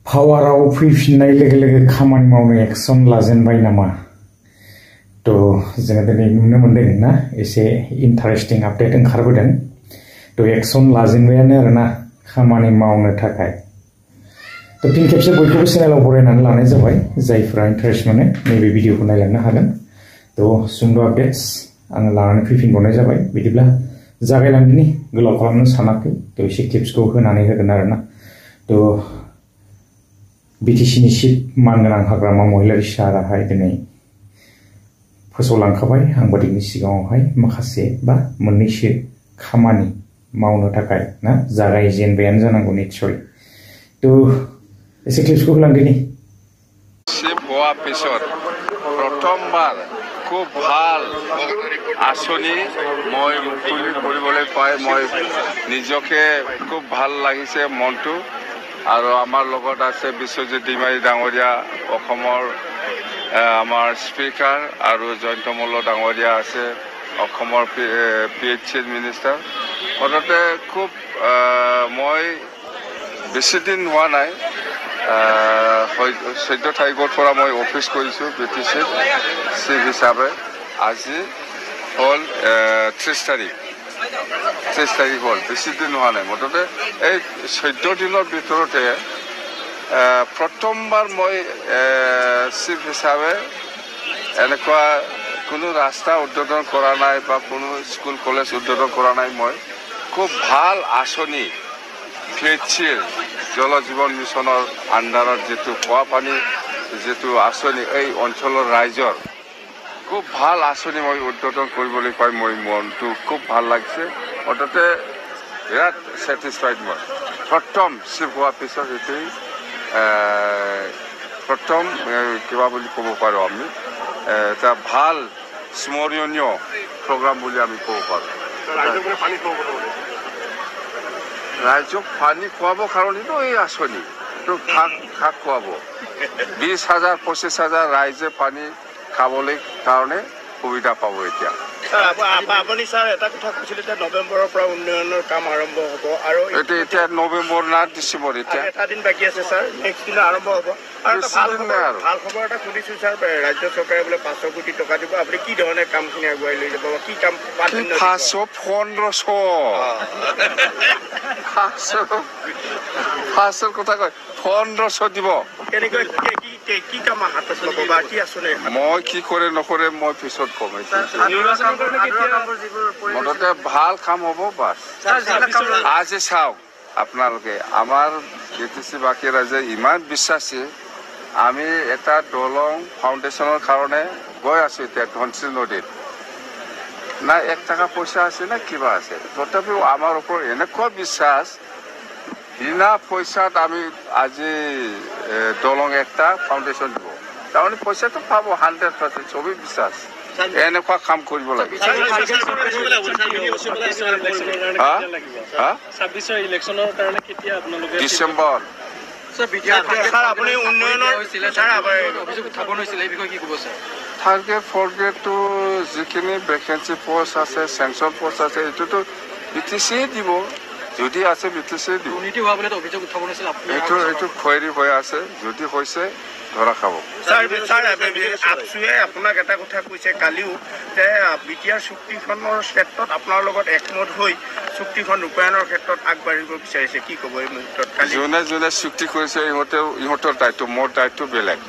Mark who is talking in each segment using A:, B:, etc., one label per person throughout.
A: पावाराव फैफिननाय लोगो लोगो खामानि मावनो एक्सन लाजेनबाय नामा तो जोङो दिनै नुनो मोनदों ना एसे इन्टारेस्टिं आपडेट ओंखारबोदों तो एक्सन लाजेनबायानो आरोना खामानि मावनो थाखाय तो फिन खेबसे बयखौबो चेनेलाव बरायनानै लानाय जाबाय जायफोरा इन्टारेस्ट मोनो नैबे भिडिअखौ नायलांनो हागोन तो सुंद' आपडेट्स आङो लानानै फैफिनबावनाय जाबाय बिदिब्ला जागायलांदिनि गोलाव खालामनो सानाखै तो एसे टिप्सखौ होनानै होगोन आरोना तो बिटिसिनि चिफ मानगोनां हाग्रामा महिलारि साराहाय दिनै फोसावलांखाबाय आंबो दिनै सिगाङावहाय माखासे बा मोननैसो खामानि मावनो थाखाय ना जागायजेनबायानो जानांगौ निश्चय तो एसे क्लिप्सखौ होलांदिनि
B: চিফ হোৱাৰ পিছত প্ৰথমবাৰ খুব ভাল আঁচনি মই মুকলি কৰিবলৈ পাই মই নিজকে খুব ভাল লাগিছে মনটো আৰু আমাৰ লগত আছে বিশ্বজিৎ ডিমাৰী ডাঙৰীয়া অসমৰ আমাৰ স্পীকাৰ আৰু জয়ন্ত মল্ল ডাঙৰীয়া আছে অসমৰ PHCৰ মিনিষ্টাৰ মুঠতে খুব মই বেছি দিন হোৱা নাই 14 তাৰিখৰ পৰা মই অফিচ কৰিছোঁ BTCত চিফ হিচাপে আজি হ'ল 30 তাৰিখ হ'ল বেছি দিন হোৱা নাই মুঠতে এই 14 দিনৰ ভিতৰতে প্ৰথমবাৰ মই চিফ হিচাপে এনেকুৱা কোনো ৰাস্তা উদ্বোধন কৰা নাই বা কোনো স্কুল কলেজ উদ্বোধন কৰা নাই মই খুব ভাল আঁচনি PHCৰ জল জীৱন মিছনৰ আণ্ডাৰত যেটো খোৱা পানী যেটো আঁচনি এই অঞ্চলৰ ৰাইজৰ খুব ভাল আঁচনি মই উদ্বোধন কৰিবলৈ পাই মই মনটো খুব ভাল লাগিছে অততে বিৰাট ছেটিছফাইড মই প্ৰথম চিফ হোৱাৰ পিছত এটোই প্ৰথম কিবা বুলি ক'ব পাৰোঁ আমি এটা ভাল স্মৰণীয় প্ৰগ্ৰাম বুলি আমি ক'ব পাৰোঁ ৰাইজক পানী খুৱাবৰ কাৰণেতো এই আঁচনি তো খাক খুৱাব 20,000 25,000 ৰাইজে পানী খাবলৈ কাৰণে সুবিধা পাব এতিয়া
C: আপুনি স্যাৰ এটা কথা কৈছিল যে নৱেম্বৰৰ পৰা উন্নয়নৰ কাম আৰম্ভ হ'ব আৰু
B: এতিয়া নৱেম্বৰ না ডিচেম্বৰ এতিয়া
C: এটা দিন বাকী আছে স্যাৰ নেক্সট দিন আৰম্ভ হ'ব আৰু ভাল খবৰ এটা শুনিছোঁ স্যাৰ ৰাজ্য চৰকাৰে বোলে 500 কোটি টকা দিব আপুনি কি ধৰণে কামখিনি আগুৱাই লৈ যাব কি কাম
B: 500 কথা কয় 1500 দিব
C: কেনেকৈ কি কাম হাতত ল'ব বা কি আঁচনি
B: মই কি কৰে নকৰে মই পিছত কম মুঠতে ভাল কাম হ'ব বাছ আজি চাওক আপোনালোকে আমাৰ BTC-বাসী ৰাইজে ইমান বিশ্বাসী আমি এটা দলং ফাউণ্ডেশ্যনৰ কাৰণে গৈ আছো এতিয়া ধনশিৰি নদীত না 1 টকা পইচা আছে না কিবা আছে তথাপিও আমাৰ ওপৰত এনেকুৱা বিশ্বাস বিনা পইচাত আমি আজি দলং একটা ফাউণ্ডেশ্যন দিব তাৰমানে পইচাটো পাব 100% চবেই বিশ্বাস এনেকুৱা কাম কৰিব লাগে
C: 26 ইলেকশ্যনৰ কাৰণে কেতিয়া আপোনালোকে
B: ডিচেম্বৰ
C: স্যাৰ আপুনি উন্নয়নৰ স্যাৰ অভিযোগ উত্থাপন হৈছিল এই বিষয়ে কি ক'ব স্যাৰ
B: থাৰ্ড গ্ৰেড ফ'ৰ্থ গ্ৰেডটো যিখিনি ভেকেঞ্চি পষ্ট আছে চেংচন পষ্ট আছে এইটোতো BTC-য়ে দিব যদি আছে BTC-য়ে দিব
C: দুৰ্নীতি হোৱা বুলি অভিযোগ উত্থাপন হৈছিল
B: এইটো খৈৰী হৈ আছে যদি হৈছে ধৰা খাব
C: আপচুৱে আপোনাক এটা কথা কৈছে কালিও যে BTR চুক্তিখনৰ ক্ষেত্ৰত আপোনাৰ লগত একমত হৈ চুক্তিখন ৰূপায়ণৰ ক্ষেত্ৰত আগবাঢ়িব বিচাৰিছে কি ক'ব এই মুহূৰ্তত
B: যোনে যোনে চুক্তি কৰিছে ইহঁতৰ দায়িত্ব মোৰ দায়িত্ব বেলেগ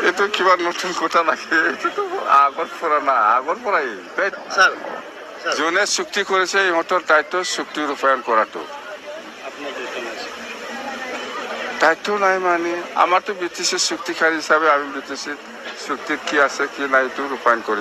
B: এইটো কিবা নতুন কথা নাকি এইটোতো আগৰ পৰাই যোনে চুক্তি কৰিছে ইহঁতৰ দায়িত্ব চুক্তি ৰূপায়ণ কৰাটো দায়িত্ব নাই মানে আমাৰতো BTC চুক্তিকাৰী হিচাপে আমি BTC চুক্তিত কি আছে কি নাই এইটো ৰূপায়ণ কৰি